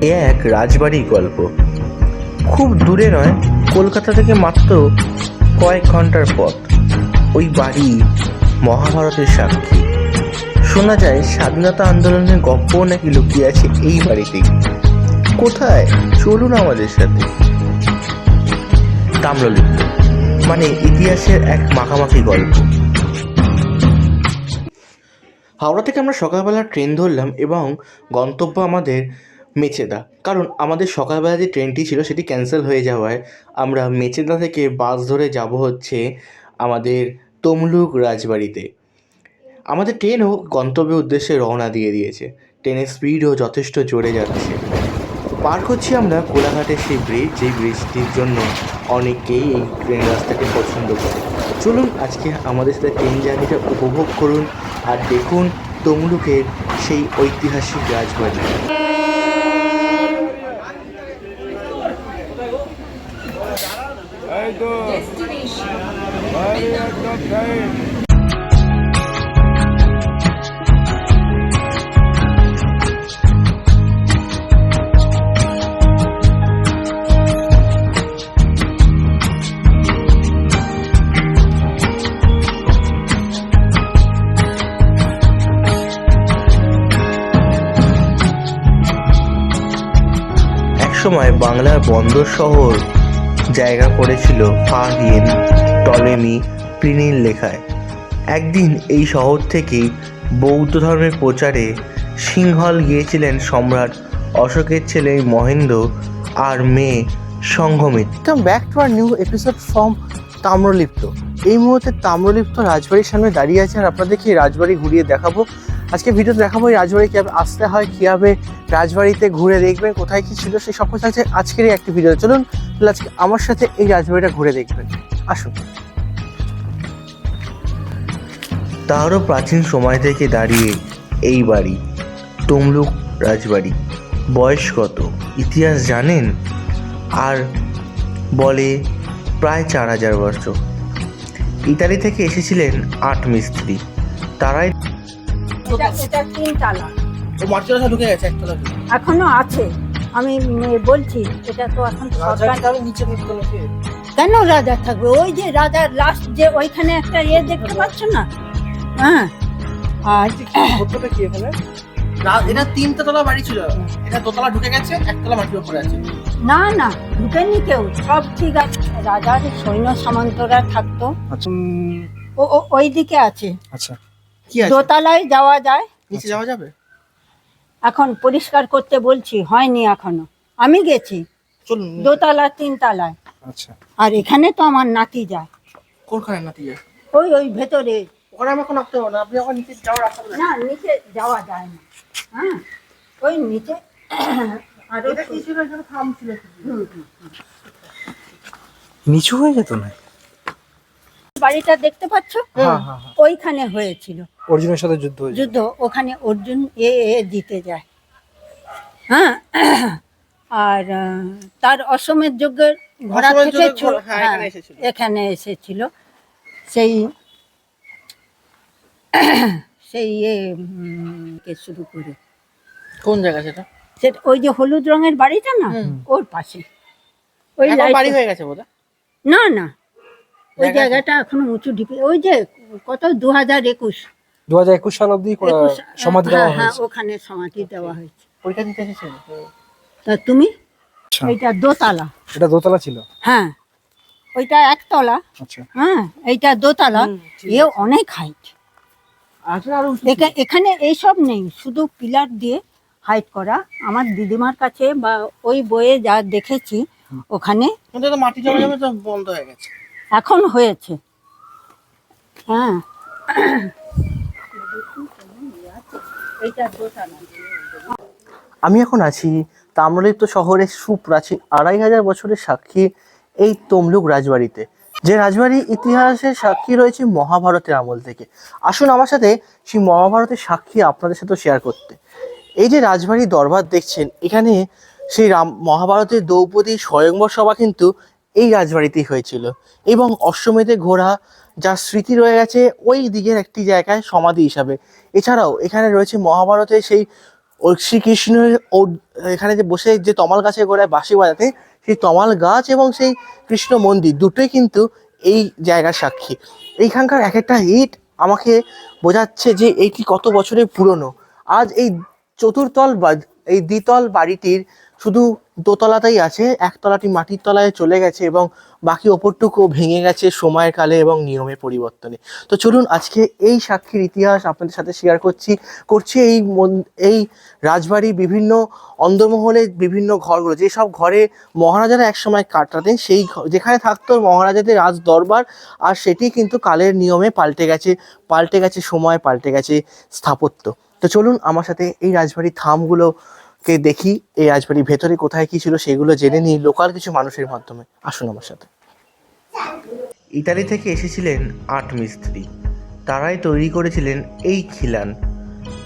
এ এক রাজবাড়ির গল্প। খুব দূরে নয়, কলকাতা থেকে মাত্র কয়েক ঘন্টার পথ। ওই বাড়ি মহাভারতের সাক্ষী। শোনা যায় স্বাধীনতা আন্দোলনের গল্পও নাকি লুকিয়ে আছে এই বাড়িতেই। কোথায়? চলুন আমাদের সাথে। তাম্রলিপ্ত মানে ইতিহাসের এক মাখামাখি গল্প। হাওড়া থেকে আমরা সকালবেলা ট্রেন ধরলাম এবং গন্তব্য আমাদের মেচেদা। কারণ আমাদের সকালবেলা যে ট্রেনটি ছিল সেটি ক্যান্সেল হয়ে যাওয়ায় আমরা মেচেদা থেকে বাস ধরে যাব হচ্ছে আমাদের তমলুক রাজবাড়িতে। আমাদের ট্রেনও গন্তব্যের উদ্দেশ্যে রওনা দিয়ে দিয়েছে। ট্রেনের স্পিডও যথেষ্ট জোরে যাচ্ছে। পার করছি আমরা কোলাঘাটের সেই ব্রিজ, যেই ব্রিজটির জন্য অনেকেই এই ট্রেন রাস্তাকে পছন্দ করে। চলুন আজকে আমাদের সাথে ট্রেন জার্নিটা উপভোগ করুন আর দেখুন তমলুকের সেই ঐতিহাসিক রাজবাড়ি। সময় বাংলার বন্দর শহর জায়গা করেছিল ফাহিয়েন, টলেমি, প্লিনির লেখায়। একদিন এই শহর থেকেই বৌদ্ধ ধর্মের প্রচারে সিংহল গিয়েছিলেন সম্রাট অশোকের ছেলে মহেন্দ্র আর মেয়ে Sanghamitra. Come back to our new episode from Tamralipta. এই মুহূর্তে তাম্রলিপ্ত রাজবাড়ির সামনে দাঁড়িয়ে আছে আর আপনাদেরকে এই রাজবাড়ি ঘুরিয়ে দেখাবো। আজকে ভিডিওতে দেখাবো এই রাজবাড়ি কীভাবে আসতে হয়, কীভাবে রাজবাড়িতে ঘুরে দেখবেন, কোথায় কী ছিল সেই সব কিছু আছে আজকের এই একটি ভিডিও। চলুন তাহলে আজকে আমার সাথে এই রাজবাড়িটা ঘুরে দেখবেন, আসুন। তারও প্রাচীন সময় থেকে দাঁড়িয়ে এই বাড়ি তমলুক রাজবাড়ি। বয়স কত, ইতিহাস জানেন? আর বলে প্রায় 4000 বছর। ইতালি থেকে এসেছিলেন 8 মিস্ত্রি, তারাই এটা 3 তালা। ও মাটির ঢুকে গেছে, একতলা এখনো আছে। আমি বলছি এটা তো এখন সরকার নিচে কেন রাজা থাকবে? ওই যে রাজার লাস্ট যে ওইখানে একটা দেখতে পাচ্ছ না? হ্যাঁ, আর কতটা কি এখানে? এটা 3 তলা বাড়ি ছিল, এটা দোতলা ঢুকে গেছে, একতলা মাটির উপরে আছে। না না, ঢুকেনি কেউ, সব ঠিক আছে। রাজার সৈন্য সামন্তরা থাকতো। আচ্ছা, ওই দিকে আছে। আচ্ছা, কি আছে? দোতলায় যাওয়া যায়, নিচে যাওয়া যাবে? এখন পরিষ্কার করতে বলছি, হয়নি এখনো। আমি গেছি চলুন, দোতলা 3 তালায়। আচ্ছা, আর এখানে তো আমার নাতি যায়। কোনখানে নাতি যায়? ওই ভেতরে। ওখানে আমি এখন আসতে পারবো না, আপনি এখন নিচে যাওয়ার রাস্তা বলেন। না, নিচে যাওয়া যায় না। হ্যাঁ, ওই নিচে আর এটা কি ছিল? এখানে থাম ছিল, নিচু হয়ে যেত না? বাড়িটা দেখতে পাচ্ছ? হ্যাঁ হ্যাঁ, ওইখানে হয়েছিল অর্জুনের সাথে যুদ্ধ হয়েছিল। যুদ্ধ। ওখানে অর্জুন এ জিতে যায়। হ্যাঁ, আর তার অশ্বমেধ যজ্ঞের ঘোড়া থেকে এখানে এসেছিল। সেই সেই কে শুরু করে। কোন জায়গা সেটা? সেটা ওই যে হলুদ রঙের বাড়িটা না, ওর পাশে। ওই বাড়ি হয়ে গেছে বোধহয়। না না, ওই জায়গাটা এখনো উঁচু ঢিপি। ওই যে কত 2021 সাল অবধি সমাধি দেওয়া হ্যাঁ, হয়েছে। ওখানে সমাধি দেওয়া হয়েছে। পরীক্ষা দিতে এসেছিল। তা তুমি? আচ্ছা, এইটা দোতলা। এটা দোতলা ছিল। হ্যাঁ, ওইটা একতলা। আচ্ছা, হ্যাঁ, এইটা দোতলা। এ অনেক হাইট। এখানে এইসব নেই, শুধু পিলার দিয়ে হাইট করা। আমার দিদিমার কাছে বা ওই বইয়ে যা দেখেছি ওখানে মাটি জমা জমে তো বন্ধ হয়ে গেছে, এখন হয়েছে। হ্যাঁ, এইটা দোতলা। আমি এখন আছি তাম্রলিপ্ত শহরের সুপ্রাচীন 2500 বছরের সাক্ষী এই তমলুক রাজবাড়িতে, যে রাজবাড়ি ইতিহাসের সাক্ষী রয়েছে মহাভারতের আমল থেকে। আসুন আমার সাথে সেই মহাভারতের সাক্ষী আপনাদের সাথে শেয়ার করতে। এই যে রাজবাড়ির দরবার দেখছেন, এখানে সেই মহাভারতের দ্রৌপদী স্বয়ংবর সভা কিন্তু এই রাজবাড়িতেই হয়েছিল। এবং অশ্বমেধে ঘোড়া যার স্মৃতি রয়ে গেছে ওই দিকের একটি জায়গায় সমাধি হিসাবে। এছাড়াও এখানে রয়েছে মহাভারতের সেই ওই শ্রীকৃষ্ণ ও এখানে যে বসে যে তমাল গাছের গোড়ায় বাঁশি বাজাতে, সেই তমাল গাছ এবং সেই কৃষ্ণ মন্দির দুটোই কিন্তু এই জায়গার সাক্ষী। এইখানকার এক একটা ইট আমাকে বোঝাচ্ছে যে এইটি কত বছরের পুরনো। আজ এই চতুর্তল বা এই দ্বিতল বাড়িটির শুধু দোতলাতেই আছে, একতলাটি মাটির তলায় চলে গেছে এবং বাকি ওপরটুকু ভেঙে গেছে সময়ের কালে এবং নিয়মের পরিবর্তনে। তো চলুন আজকে এই সাক্ষীর ইতিহাস আপনাদের সাথে শেয়ার করছি এই রাজবাড়ির বিভিন্ন অন্দরমহলের বিভিন্ন ঘরগুলো, যেসব ঘরে মহারাজারা একসময় কাটাতেন, সেই যেখানে থাকতো মহারাজাদের রাজ দরবার, আর সেটি কিন্তু কালের নিয়মে পাল্টে গেছে সময়, পাল্টে গেছে স্থাপত্য। তো চলুন আমার সাথে এই রাজবাড়ির থামগুলোকে দেখি, এই রাজবাড়ির ভেতরে কোথায় কি ছিল সেগুলো জেনে নিই লোকাল কিছু মানুষের মাধ্যমে। আসুন আমার সাথে। ইতালি থেকে এসেছিলেন আট মিস্ত্রি, তারাই তৈরি করেছিলেন এই খিলান।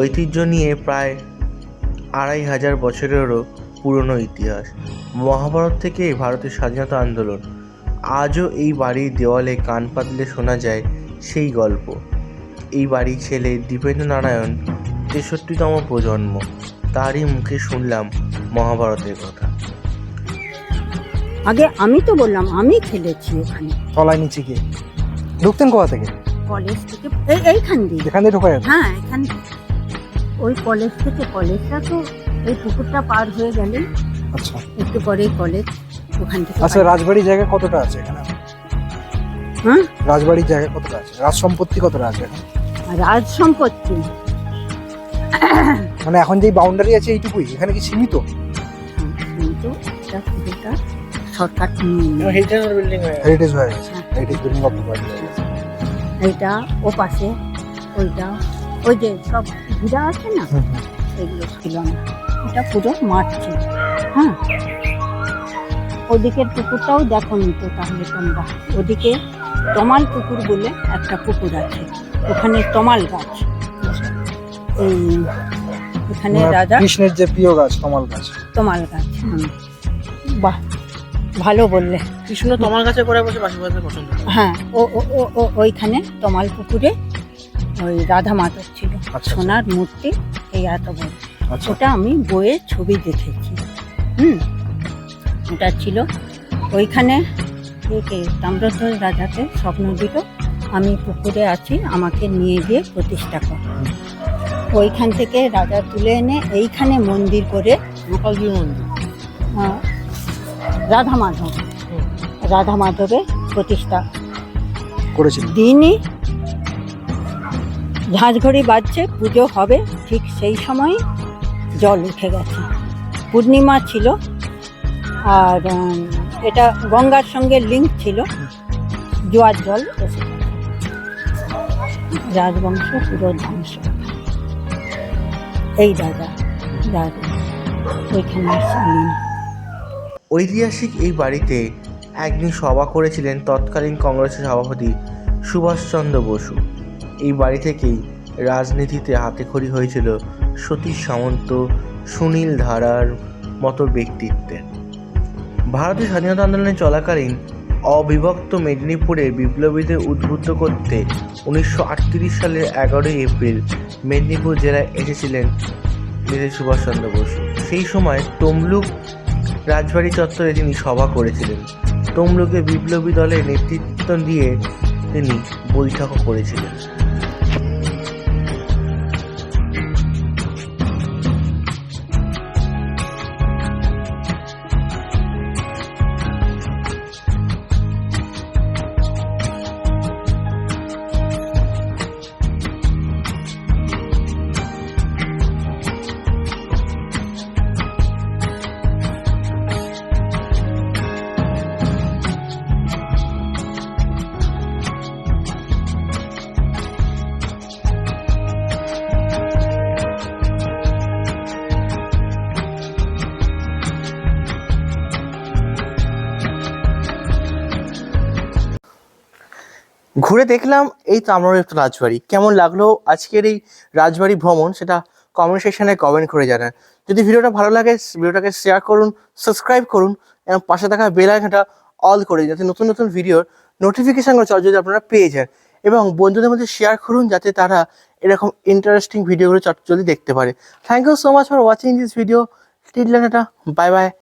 ঐতিহ্য নিয়ে প্রায় 2500 বছরেরও পুরনো ইতিহাস। মহাভারত থেকে ভারতের স্বাধীনতা আন্দোলন, আজও এই বাড়ির দেওয়ালে কান পাতলে শোনা যায় সেই গল্প। এই বাড়ির ছেলে দীপেন্দ্র নারায়ণ 63তম প্রজন্ম, তারই মুখে শুনলাম মহাভারতের কথা। আগে আমি তো বললাম আমি খেলেছি ওখানে তলায় নিচে গিয়ে ঢুকতেন কোথা থেকে? কলেজ থেকে, এইখান দিয়ে। এখান দিয়ে ঢোকা যেত? হ্যাঁ, এখান ওই কলেজ থেকে, কলেজটা তো এই পুকুরটা পার হয়ে গেলে আচ্ছা, একটু পরেই কলেজ, ওখান থেকে। আচ্ছা, রাজবাড়ির জায়গা কতটা আছে এখানে? হ্যাঁ, রাজবাড়ির জায়গা কতটা আছে? রাজ সম্পত্তি কতটা আছে এখানে? রাজ সম্পত্তি মানে এখন যেই বাউন্ডারি আছে এইটুকুই, এখানে কি সীমিত? কিন্তু এটা পুরোটা সরকার নিয়ে হেরিটেজ হয়ে গেছে, হেরিটেজ বিল্ডিং অফ হয়ে গেছে। এইটা ও পাশে, ওইটা, ওই যে সব ঘিরা আছে না, এগুলো ছিল না। এটা পুরো মাঠ ছিল। হ্যাঁ, ওদিকের পুকুরটাও দেখো নি তো তাহলে তোমরা। ওদিকে তমাল পুকুর বলে একটা পুকুর আছে, ওখানে তমাল গাছ। এই এখানে রাজা কৃষ্ণের যে প্রিয় গাছ তমাল গাছ। তমাল গাছ। বাহ, ভালো বললে। কৃষ্ণ তমাল গাছে করে বসে বাঁশি বাজাতে পছন্দ করে। হ্যাঁ, ওইখানে তমাল পুকুরে ওই রাধা মাধব ছিল, আচ্ছা। সোনার মূর্তি, এই এত বড়। আচ্ছা, ওটা আমি বইয়ে ছবি দেখেছি। ওটা ছিল ওইখানে। তাম্রধ্বজ রাজাকে স্বপ্ন দিল আমি পুকুরে আছি, আমাকে নিয়ে গিয়ে প্রতিষ্ঠা কর। ওইখান থেকে রাজা তুলে এনে এইখানে মন্দির করে, গোপালজি মন্দির, রাধা মাধবের প্রতিষ্ঠা করেছিল। দিনই ঝাঁঝঘড়ি বাজছে, পুজো হবে, ঠিক সেই সময় জল উঠে গেছে। পূর্ণিমা ছিল, আর এটা গঙ্গার সঙ্গে লিঙ্ক ছিল, জোয়ার জল এসে গেছে। রাজবংশ পুরো ধ্বংস। এই রাজা ওইখানে ছিলেন। ঐতিহাসিক এই বাড়িতে একদিন সভা করেছিলেন তৎকালীন কংগ্রেসের সভাপতি সুভাষচন্দ্র বসু। এই বাড়ি থেকেই রাজনীতিতে হাতেখড়ি হয়েছিল সতীশ সামন্ত, সুনীল ধারার মতো ব্যক্তিত্বের। ভারতের স্বাধীনতা আন্দোলনে চলাকালীন অবিভক্ত মেদিনীপুরে বিপ্লবীদের উদ্বুদ্ধ করতে 1938 সালের 11 এপ্রিল মেদিনীপুর জেলায় এসেছিলেন নেতাজি সুভাষচন্দ্র বসু। সেই সময় তমলুক রাজবাড়ি চত্বরে তিনি সভা করেছিলেন। তমলুকে বিপ্লবী দলের নেতৃত্ব দিয়ে তিনি বৈঠকও করেছিলেন। ঘুরে দেখলাম এই তাম্রলিপ্ত রাজবাড়ি। কেমন লাগলো আজকের এই রাজবাড়ি ভ্রমণ, সেটা কমেন্ট সেকশনে কমেন্ট করে জানান। যদি ভিডিওটা ভালো লাগে ভিডিওটাকে শেয়ার করুন, সাবস্ক্রাইব করুন এবং পাশে থাকা বেল আইকনটা অল করে দিন, যাতে নতুন নতুন ভিডিওর নোটিফিকেশানগুলো যদি আপনারা পেয়ে যান। এবং বন্ধুদের মধ্যে শেয়ার করুন যাতে তারা এরকম ইন্টারেস্টিং ভিডিওগুলো চটজলদি দেখতে পারে। Thank you so much for watching this video. Till tata, bye by.